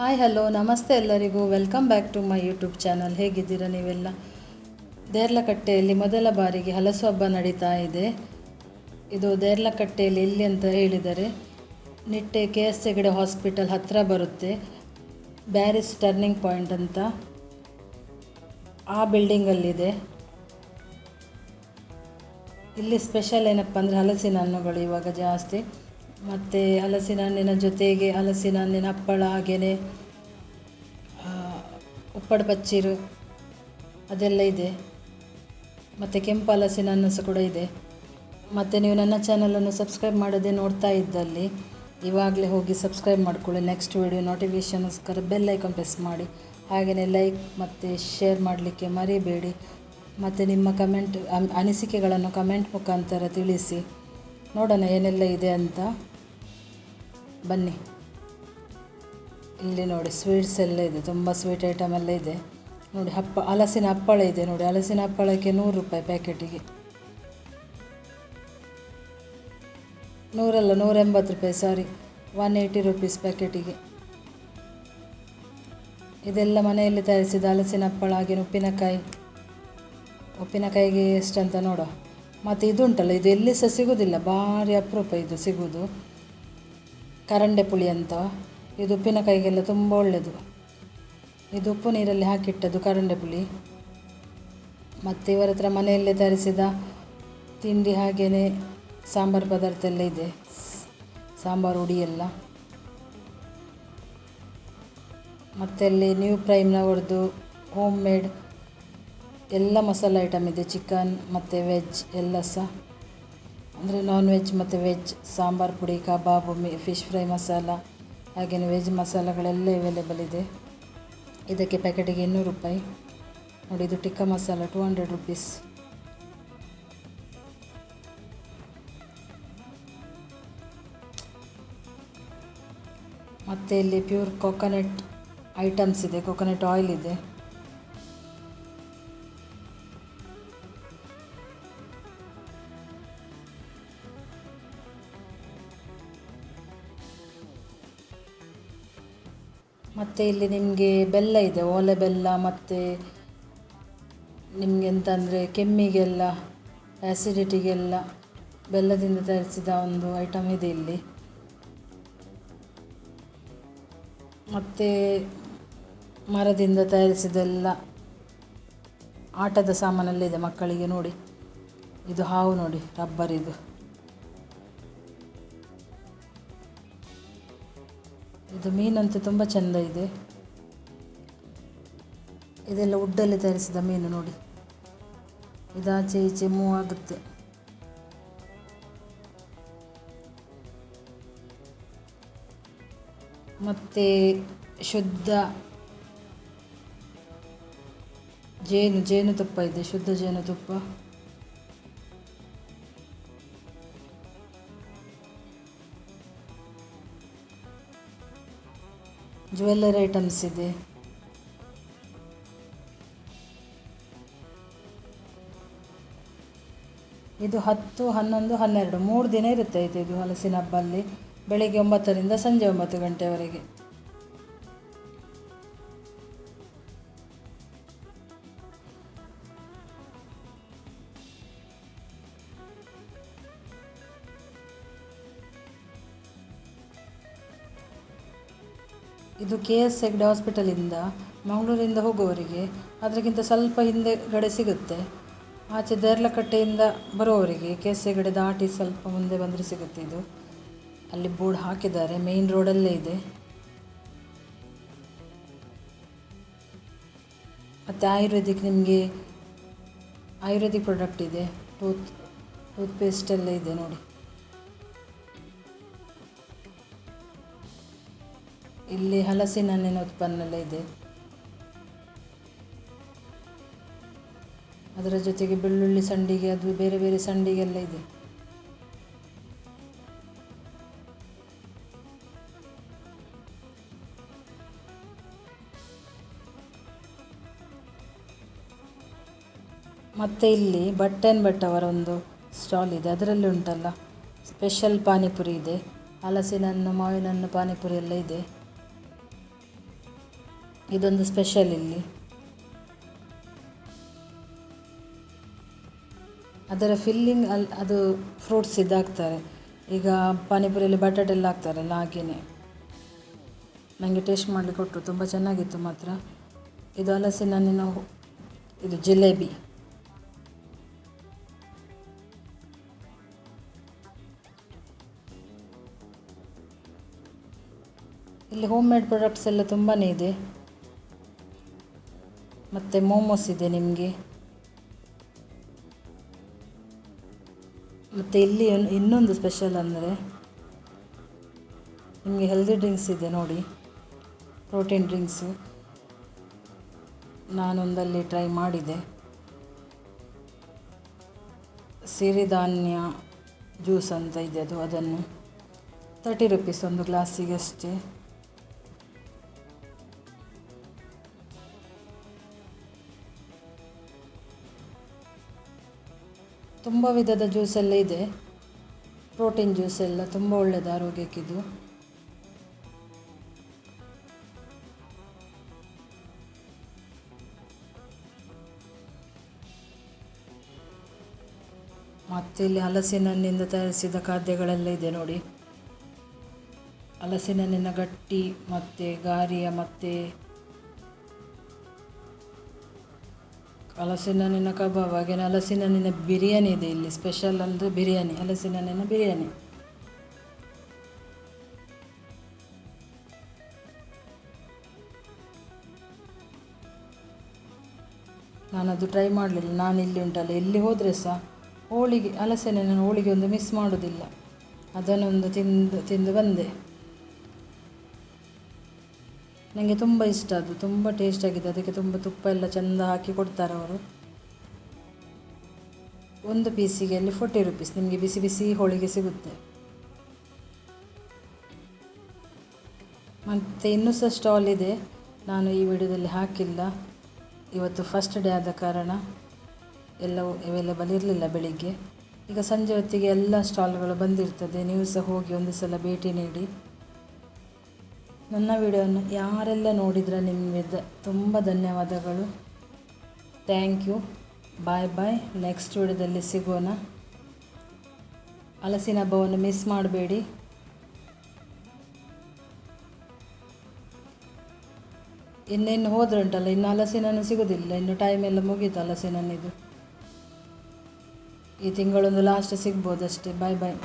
Hi hello ನಮಸ್ತೆ ಎಲ್ಲರಿಗೂ. Welcome back to my YouTube channel. ಹೇಗಿದ್ದೀರಾ ನೀವೆಲ್ಲ? ದೇರ್ಲಕಟ್ಟೆಯಲ್ಲಿ ಮೊದಲ ಬಾರಿಗೆ ಹಲಸು ಹಬ್ಬ ನಡೀತಾ ಇದೆ. ಇದು ದೇರ್ಲಕಟ್ಟೆಯಲ್ಲಿ ಎಲ್ಲಿ ಅಂತ ಹೇಳಿದರೆ ನಿಟ್ಟೆ KS ಹೆಗಡೆ ಹಾಸ್ಪಿಟಲ್ ಹತ್ತಿರ ಬರುತ್ತೆ. ಬ್ಯಾರಿಸ್ ಟರ್ನಿಂಗ್ ಪಾಯಿಂಟ್ ಅಂತ ಆ ಬಿಲ್ಡಿಂಗಲ್ಲಿದೆ. ಇಲ್ಲಿ ಸ್ಪೆಷಲ್ ಏನಪ್ಪ ಅಂದರೆ ಹಲಸಿನ ಹಣ್ಣುಗಳು ಇವಾಗ ಜಾಸ್ತಿ, ಮತ್ತು ಹಲಸಿನ ಹಣ್ಣಿನ ಜೊತೆಗೆ ಹಲಸಿನ ಹಣ್ಣಿನ ಹಪ್ಪಳ, ಹಾಗೆಯೇ ಉಪ್ಪಡ ಪಚ್ಚೀರು ಅದೆಲ್ಲ ಇದೆ. ಮತ್ತು ಕೆಂಪು ಹಲಸಿನ ಹಣ್ಣು ಸಹ ಕೂಡ ಇದೆ. ಮತ್ತು ನೀವು ನನ್ನ ಚಾನಲನ್ನು ಸಬ್ಸ್ಕ್ರೈಬ್ ಮಾಡದೆ ನೋಡ್ತಾ ಇದ್ದಲ್ಲಿ ಇವಾಗಲೇ ಹೋಗಿ ಸಬ್ಸ್ಕ್ರೈಬ್ ಮಾಡಿಕೊಳ್ಳಿ. ನೆಕ್ಸ್ಟ್ ವಿಡಿಯೋ ನೋಟಿಫಿಕೇಷನ್ಗೋಸ್ಕರ ಬೆಲ್ ಐಕಾನ್ ಪ್ರೆಸ್ ಮಾಡಿ, ಹಾಗೆಯೇ ಲೈಕ್ ಮತ್ತು ಶೇರ್ ಮಾಡಲಿಕ್ಕೆ ಮರಿಬೇಡಿ. ಮತ್ತು ನಿಮ್ಮ ಕಮೆಂಟ್ ಅನಿಸಿಕೆಗಳನ್ನು ಕಮೆಂಟ್ ಮುಖಾಂತರ ತಿಳಿಸಿ. ನೋಡೋಣ ಏನೆಲ್ಲ ಇದೆ ಅಂತ. ಬನ್ನಿ. ಇಲ್ಲಿ ನೋಡಿ ಸ್ವೀಟ್ಸ್ ಎಲ್ಲ ಇದೆ, ತುಂಬ ಸ್ವೀಟ್ ಐಟಮ್ ಎಲ್ಲ ಇದೆ ನೋಡಿ. ಹಲಸಿನ ಹಪ್ಪಳ ಇದೆ ನೋಡಿ. ಹಲಸಿನ ಹಪ್ಪಳಕ್ಕೆ 100 ರೂಪಾಯಿ ಪ್ಯಾಕೆಟಿಗೆ. 180 ರೂಪಾಯಿ, ಸಾರಿ 180 ರುಪೀಸ್ ಪ್ಯಾಕೆಟಿಗೆ. ಇದೆಲ್ಲ ಮನೆಯಲ್ಲಿ ತಯಾರಿಸಿದ ಹಲಸಿನ ಹಪ್ಪಳ. ಹಾಗೆ ಉಪ್ಪಿನಕಾಯಿಗೆ ಎಷ್ಟಂತ ನೋಡುವ. ಮತ್ತು ಇದು ಉಂಟಲ್ಲ, ಇದು ಎಲ್ಲಿ ಸಹ ಸಿಗೋದಿಲ್ಲ, ಭಾರಿ ಅಪರೂಪ ಇದು ಸಿಗೋದು. ಕರಂಡೆ ಪುಳಿ ಅಂತ. ಇದು ಉಪ್ಪಿನಕಾಯಿಗೆಲ್ಲ ತುಂಬ ಒಳ್ಳೆಯದು. ಇದು ಉಪ್ಪು ನೀರಲ್ಲಿ ಹಾಕಿಟ್ಟದ್ದು ಕರಂಡೆ ಪುಳಿ. ಮತ್ತು ಇವರ ಹತ್ರ ಮನೆಯಲ್ಲೇ ತಯಾರಿಸಿದ ತಿಂಡಿ, ಹಾಗೆಯೇ ಸಾಂಬಾರು ಪದಾರ್ಥ ಎಲ್ಲ ಇದೆ, ಸಾಂಬಾರು ಹುಡಿ ಎಲ್ಲ. ಮತ್ತು ಅಲ್ಲಿ ನ್ಯೂ ಪ್ರೈಮ್ನವ್ರದ್ದು ಹೋಮ್ ಮೇಡ್ ಎಲ್ಲ ಮಸಾಲೆ ಐಟಮ್ ಇದೆ. ಚಿಕನ್ ಮತ್ತು ವೆಜ್ ಎಲ್ಲ ಸಹ, ಅಂದರೆ ನಾನ್ ವೆಜ್ ಮತ್ತು ವೆಜ್. ಸಾಂಬಾರು ಪುಡಿ, ಕಬಾಬು, ಫಿಶ್ ಫ್ರೈ ಮಸಾಲ, ಹಾಗೆಯೇ ವೆಜ್ ಮಸಾಲಗಳೆಲ್ಲ ಅವೈಲೇಬಲ್ ಇದೆ. ಇದಕ್ಕೆ ಪ್ಯಾಕೆಟಿಗೆ 200 ರೂಪಾಯಿ ನೋಡಿ. ಇದು ಟಿಕ್ಕ ಮಸಾಲ 200 ರುಪೀಸ್. ಮತ್ತು ಇಲ್ಲಿ ಪ್ಯೂರ್ ಕೊಕೊನಟ್ ಐಟಮ್ಸ್ ಇದೆ, ಕೊಕೊನಟ್ ಆಯಿಲ್ ಇದೆ. ಮತ್ತು ಇಲ್ಲಿ ನಿಮಗೆ ಬೆಲ್ಲ ಇದೆ, ಓಲೆ ಬೆಲ್ಲ. ಮತ್ತು ನಿಮಗೆ ಎಂತಂದರೆ ಕೆಮ್ಮಿಗೆಲ್ಲ, ಆ್ಯಸಿಡಿಟಿಗೆಲ್ಲ ಬೆಲ್ಲದಿಂದ ತಯಾರಿಸಿದ ಒಂದು ಐಟಮ್ ಇದೆ ಇಲ್ಲಿ. ಮತ್ತು ಮರದಿಂದ ತಯಾರಿಸಿದೆಲ್ಲ ಆಟದ ಸಾಮಾನೆಲ್ಲ ಮಕ್ಕಳಿಗೆ ನೋಡಿ. ಇದು ಹಾವು ನೋಡಿ, ರಬ್ಬರ್ ಇದು. ಇದು ಮೀನಂತೂ ತುಂಬ ಚೆಂದ ಇದೆ. ಇದೆಲ್ಲ ವುಡ್ಡಲ್ಲಿ ತಯಾರಿಸಿದ ಮೀನು ನೋಡಿ. ಇದು ಆಚೆ ಈಚೆ ಮೂವ್ ಆಗುತ್ತೆ. ಮತ್ತು ಶುದ್ಧ ಜೇನುತುಪ್ಪ ಇದೆ, ಶುದ್ಧ ಜೇನುತುಪ್ಪ. ಜ್ಯುವೆಲ್ಲರಿ ಐಟಮ್ಸ್ ಇದೆ. ಇದು 10, 11, 12 3 ದಿನ ಇರುತ್ತೆ ಇದು ಹಲಸಿನ ಹಬ್ಬ ಅಲ್ಲಿ. ಬೆಳಿಗ್ಗೆ 9ರಿಂದ ಸಂಜೆ 9 ಗಂಟೆವರೆಗೆ. ಇದು KS ಹೆಗ್ಡೆ ಹಾಸ್ಪಿಟಲಿಂದ ಮಂಗಳೂರಿಂದ ಹೋಗುವವರಿಗೆ ಅದಕ್ಕಿಂತ ಸ್ವಲ್ಪ ಹಿಂದೆಗಡೆ ಸಿಗುತ್ತೆ. ಆಚೆ ದೇರ್ಲಕಟ್ಟೆಯಿಂದ ಬರುವವರಿಗೆ KS ಹೆಗ್ಡೆ ದಾಟಿ ಸ್ವಲ್ಪ ಮುಂದೆ ಬಂದರೆ ಸಿಗುತ್ತೆ ಇದು. ಅಲ್ಲಿ ಬೋರ್ಡ್ ಹಾಕಿದ್ದಾರೆ, ಮೇಯ್ನ್ ರೋಡಲ್ಲೇ ಇದೆ. ಮತ್ತು ನಿಮಗೆ ಆಯುರ್ವೇದಿಕ್ ಪ್ರಾಡಕ್ಟ್ ಇದೆ, ಟೂತ್ಪೇಸ್ಟ್ ಎಲ್ಲ ಇದೆ ನೋಡಿ. ಇಲ್ಲಿ ಹಲಸಿನ ಹಣ್ಣಿನ ಉತ್ಪನ್ನ ಎಲ್ಲ ಇದೆ. ಅದರ ಜೊತೆಗೆ ಬೆಳ್ಳುಳ್ಳಿ ಸಂಡಿಗೆ, ಅದು ಬೇರೆ ಬೇರೆ ಸಂಡಿಗೆಲ್ಲ ಇದೆ. ಮತ್ತು ಇಲ್ಲಿ ಭಟ್ ಅವರ ಒಂದು ಸ್ಟಾಲ್ ಇದೆ. ಅದರಲ್ಲಿ ಉಂಟಲ್ಲ ಸ್ಪೆಷಲ್ ಪಾನಿಪುರಿ ಇದೆ. ಹಲಸಿನ ಹಣ್ಣು, ಮಾವಿನ ಹಣ್ಣು ಪಾನಿಪುರಿ ಎಲ್ಲ ಇದೆ. ಇದೊಂದು ಸ್ಪೆಷಲ್ ಇಲ್ಲಿ. ಅದರ ಫಿಲ್ಲಿಂಗ್ ಅದು ಫ್ರೂಟ್ಸ್ ಇದಾಗ್ತಾರೆ. ಈಗ ಪಾನಿಪುರಿಯಲ್ಲಿ ಬಟಾಟೆ ಎಲ್ಲ ಹಾಕ್ತಾರಲ್ಲ ಹಾಗೆಯೇ. ನನಗೆ ಟೇಸ್ಟ್ ಮಾಡಲಿಕ್ಕೆ ಕೊಟ್ಟರು, ತುಂಬ ಚೆನ್ನಾಗಿತ್ತು ಮಾತ್ರ. ಇದು ಹಲಸಿನ ಹಣ್ಣಿನ ಇದು ಜಿಲೇಬಿ. ಇಲ್ಲಿ ಹೋಮ್ ಮೇಡ್ ಪ್ರಾಡಕ್ಟ್ಸ್ ಎಲ್ಲ ತುಂಬಾ ಇದೆ. ಮತ್ತು ಮೋಮೋಸ್ ಇದೆ ನಿಮಗೆ. ಮತ್ತು ಇಲ್ಲಿ ಇನ್ನೊಂದು ಸ್ಪೆಷಲ್ ಅಂದರೆ ನಿಮಗೆ ಹೆಲ್ದಿ ಡ್ರಿಂಕ್ಸ್ ಇದೆ ನೋಡಿ, ಪ್ರೋಟೀನ್ ಡ್ರಿಂಕ್ಸು. ನಾನೊಂದಲ್ಲಿ ಟ್ರೈ ಮಾಡಿದೆ. ಸಿರಿಧಾನ್ಯ ಜ್ಯೂಸ್ ಅಂತ ಇದೆ ಅದನ್ನು 30 ರೂಪೀಸ್ ಒಂದು ಗ್ಲಾಸಿಗೆ ಅಷ್ಟೇ. ತುಂಬ ವಿಧದ ಜ್ಯೂಸೆಲ್ಲ ಇದೆ. ಪ್ರೋಟೀನ್ ಜ್ಯೂಸ್ ಎಲ್ಲ ತುಂಬ ಒಳ್ಳೆಯದು ಆರೋಗ್ಯಕ್ಕಿದು. ಮತ್ತು ಇಲ್ಲಿ ಹಲಸಿನ ಹಣ್ಣಿಂದ ತಯಾರಿಸಿದ ಖಾದ್ಯಗಳೆಲ್ಲ ಇದೆ ನೋಡಿ. ಹಲಸಿನ ಹಣ್ಣಿನ ಗಟ್ಟಿ ಮತ್ತು ಗಾರಿಯ ಮತ್ತು ಹಲಸಿನ ಹಣ್ಣಿನ ಕಬಾಬ್, ಹಾಗೆ ಹಲಸಿನ ಹಣ್ಣಿನ ಬಿರಿಯಾನಿ ಇದೆ ಇಲ್ಲಿ. ಸ್ಪೆಷಲ್ ಅಂದರೆ ಬಿರಿಯಾನಿ, ಹಲಸಿನ ಹಣ್ಣಿನ ಬಿರಿಯಾನಿ. ನಾನದು ಟ್ರೈ ಮಾಡಲಿಲ್ಲ. ನಾನು ಇಲ್ಲಿ ಉಂಟಲ್ಲ, ಎಲ್ಲಿ ಹೋದರೆ ಸಹ ಹೋಳಿಗೆ, ಹಲಸಿನ ಹಣ್ಣಿನ ಹೋಳಿಗೆ ಒಂದು ಮಿಸ್ ಮಾಡೋದಿಲ್ಲ. ಅದನ್ನೊಂದು ತಿಂದು ಬಂದೆ. ನನಗೆ ತುಂಬ ಇಷ್ಟ, ಅದು ತುಂಬ ಟೇಸ್ಟಾಗಿದೆ. ಅದಕ್ಕೆ ತುಂಬ ತುಪ್ಪ ಎಲ್ಲ ಚೆಂದ ಹಾಕಿ ಕೊಡ್ತಾರೆ ಅವರು. ಒಂದು ಪೀಸಿಗೆ ಅಲ್ಲಿ 40 ರೂಪೀಸ್. ನಿಮಗೆ ಬಿಸಿ ಬಿಸಿ ಹೋಳಿಗೆ ಸಿಗುತ್ತೆ. ಮತ್ತು ಇನ್ನೂ ಸಹ ಸ್ಟಾಲ್ ಇದೆ, ನಾನು ಈ ವಿಡಿಯೋದಲ್ಲಿ ಹಾಕಿಲ್ಲ. ಇವತ್ತು ಫಸ್ಟ್ ಡೇ ಆದ ಕಾರಣ ಎಲ್ಲವೂ ಅವೈಲೇಬಲ್ ಇರಲಿಲ್ಲ ಬೆಳಿಗ್ಗೆ. ಈಗ ಸಂಜೆ ಹೊತ್ತಿಗೆ ಎಲ್ಲ ಸ್ಟಾಲ್ಗಳು ಬಂದಿರ್ತದೆ. ನೀವು ಸಹ ಹೋಗಿ ಒಂದು ಸಲ ಭೇಟಿ ನೀಡಿ. ನನ್ನ ವಿಡಿಯೋವನ್ನು ಯಾರೆಲ್ಲ ನೋಡಿದರೆ ನಿಮಗೆ ತುಂಬ ಧನ್ಯವಾದಗಳು. Thank you. Bye bye. Next ವಿಡಿಯೋದಲ್ಲಿ ಸಿಗೋಣ. ಹಲಸಿನ ಹಬ್ಬವನ್ನು ಮಿಸ್ ಮಾಡಬೇಡಿ. ಇನ್ನೇನು ಹೋದ್ರೆ ಉಂಟಲ್ಲ, ಇನ್ನು ಹಲಸಿನನ್ನು ಸಿಗೋದಿಲ್ಲ. ಇನ್ನು ಟೈಮ್ ಎಲ್ಲ ಮುಗೀತು ಹಲಸಿನನ್ನಿದು. ಈ ತಿಂಗಳೊಂದು ಲಾಸ್ಟ್ ಸಿಗ್ಬೋದಷ್ಟೇ. ಬಾಯ್ ಬಾಯ್.